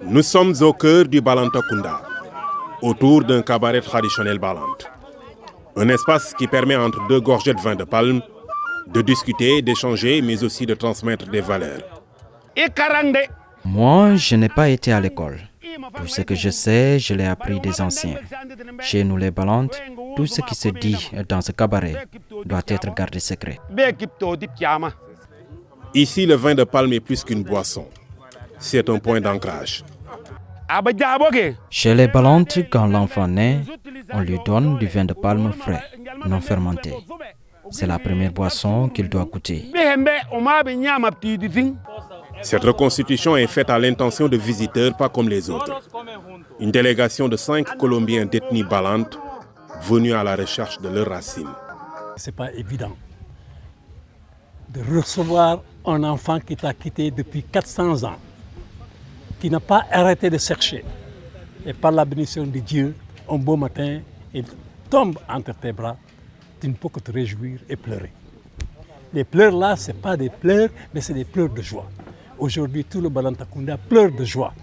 Nous sommes au cœur du Balantacounda, autour d'un cabaret traditionnel balante. Un espace qui permet entre deux gorgées de vin de palme de discuter, d'échanger, mais aussi de transmettre des valeurs. Moi, je n'ai pas été à l'école. Tout ce que je sais, je l'ai appris des anciens. Chez nous les Balantes, tout ce qui se dit dans ce cabaret doit être gardé secret. Ici, le vin de palme est plus qu'une boisson. C'est un point d'ancrage. Chez les Balantes, quand l'enfant naît, on lui donne du vin de palme frais, non fermenté. C'est la première boisson qu'il doit goûter. Cette reconstitution est faite à l'intention de visiteurs pas comme les autres. Une délégation de 5 Colombiens d'ethnie balante venus à la recherche de leurs racines. Ce n'est pas évident de recevoir un enfant qui t'a quitté depuis 400 ans, qui n'a pas arrêté de chercher. Et par la bénédiction de Dieu, un beau matin, il tombe entre tes bras. Tu ne peux que te réjouir et pleurer. Les pleurs là, ce n'est pas des pleurs, mais c'est des pleurs de joie. Aujourd'hui, tout le Balantacounda pleure de joie.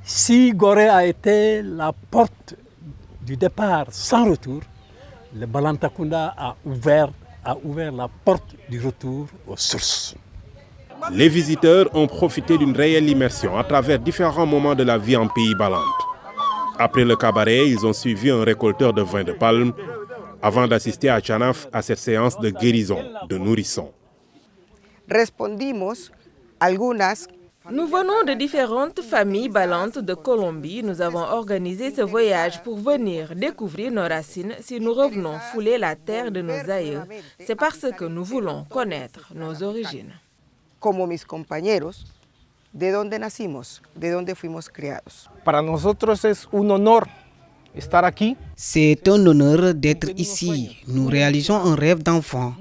Si Gorée a été la porte du départ sans retour, le Balantacounda a ouvert la porte du retour aux sources. Les visiteurs ont profité d'une réelle immersion à travers différents moments de la vie en pays balante. Après le cabaret, ils ont suivi un récolteur de vin de palme avant d'assister à Tchanaf à cette séance de guérison, de nourrisson. Nous venons de différentes familles balantes de Colombie. Nous avons organisé ce voyage pour venir découvrir nos racines si nous revenons fouler la terre de nos aïeux. C'est parce que nous voulons connaître nos origines. Como mis compañeros, de dónde nacimos, de dónde fuimos criados. Para nosotros es un honor estar aquí. C'est un honneur d'être ici. Nous réalisons un rêve d'enfant.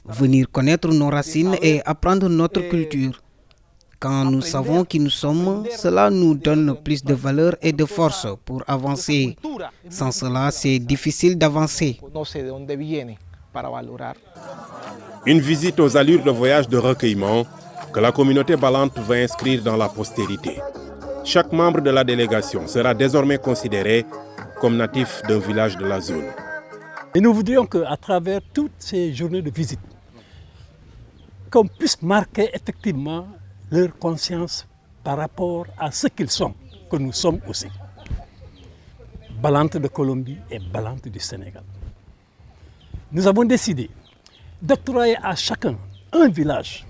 Venir connaître nos racines et apprendre notre culture. Quand nous savons qui nous sommes, cela nous donne plus de valeur et de force pour avancer. Sans cela, c'est difficile d'avancer. Une visite aux allures de voyage de recueillement que la communauté balante va inscrire dans la postérité. Chaque membre de la délégation sera désormais considéré comme natif d'un village de la zone. Et nous voudrions qu'à travers toutes ces journées de visite, qu'on puisse marquer effectivement leur conscience par rapport à ce qu'ils sont, que nous sommes aussi. Balante de Colombie et Balante du Sénégal. Nous avons décidé d'octroyer à chacun un village.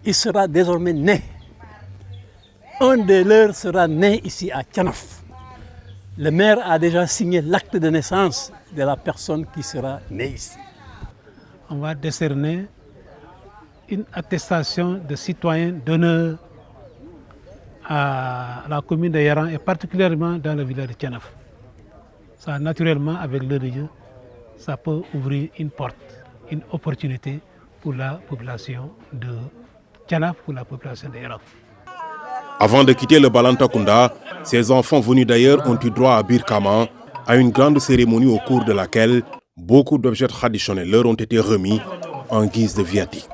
Il sera désormais né. Un de leurs sera né ici à Tchanaf. Le maire a déjà signé l'acte de naissance de la personne qui sera née ici. On va décerner une attestation de citoyen d'honneur à la commune de Yaran et particulièrement dans le village de Tchanaf. Ça, naturellement, avec le Dieu, ça peut ouvrir une porte, une opportunité pour la population de Tchanaf, pour la population de Yaran. Avant de quitter le Balantacounda, ces enfants venus d'ailleurs ont eu droit à Birkama, à une grande cérémonie au cours de laquelle beaucoup d'objets traditionnels leur ont été remis en guise de viatique.